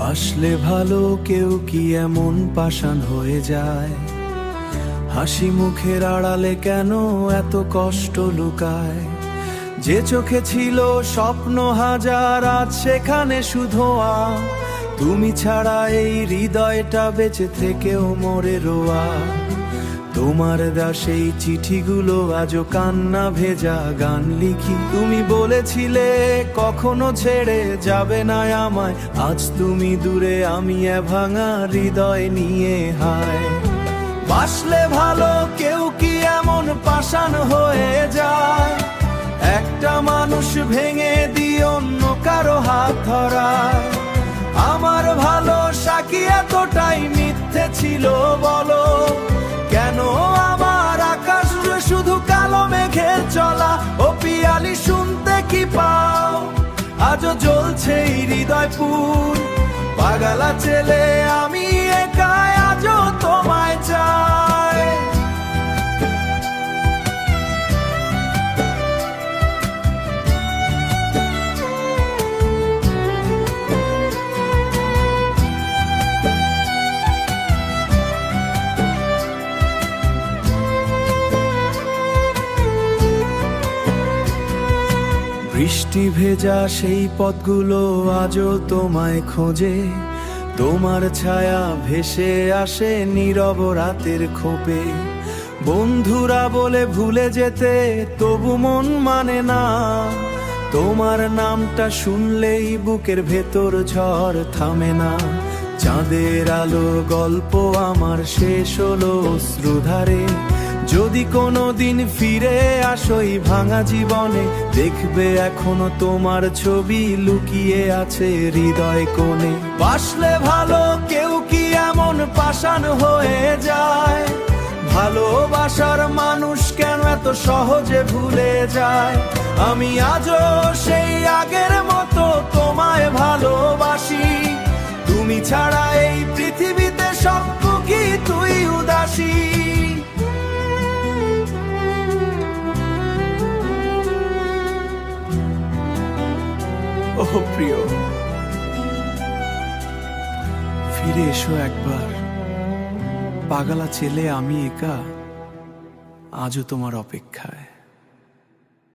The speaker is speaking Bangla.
বাসলে ভালো কেউ কি এমন পাষাণ হয়ে যায়? হাসি মুখের আড়ালে কেন এত কষ্ট লুকায়? যে চোখে ছিল স্বপ্ন হাজার, আজ সেখানে শুধু তুমি ছাড়া এই হৃদয়টা বেঁচে থেকেও মরে রোয়া। তোমার দাসেই চিঠিগুলো আজও কান্না ভেজা গান লিখি। তুমি বলেছিলে কখনো ছেড়ে যাবে না আমায়, আজ তুমি দূরে, আমি ভাঙা হৃদয় নিয়ে হায়। বাসলে ভালো কেউ কি এমন পাষাণ হয়ে যায়? একটা মানুষ ভেঙে দিয়ে অন্য কারো হাত ধরায়। আমার ভালোবাসা কি এতটাই মিথ্যে ছিল বলো? কেন আমার আকাশ শুধু কালো মেঘের চলা? ও পিয়ালি শুনতে কি পাও? আজও জ্বলছে হৃদয়পুর, পাগলা ছেলে আমি একা, আজও তোমায় চাই। বৃষ্টি ভেজা সেই পথগুলো আজও তোমায় খোঁজে। তোমার ছায়া ভেসে আসে নীরব রাতের খোপে। বন্ধুরা বলে ভুলে যেতে তবু মন মানে না। তোমার নামটা শুনলেই বুকের ভেতর ঝড় থামে না। চাঁদের আলো গল্প আমার শেষ হলো অশ্রুধারে। যদি কোনো দিন ফিরে আসোই ভাঙা জীবনে, দেখবে এখনো তোমার ছবি লুকিয়ে আছে হৃদয় কোণে। বাসলে ভালো কেউ কি এমন পাষাণ হয়ে যায়? ভালোবাসার মানুষ কেন এত সহজে ভুলে যায়? আমি আজও সেই আগের মতো তোমায় ভালোবাসি। তুমি ছাড়া এই পৃথিবীতে সব কি তুই উদাসী। ও প্রিয়, ফিরে এসো একবার। পাগলা ছেলে আমি একা, আজও তোমার অপেক্ষায়।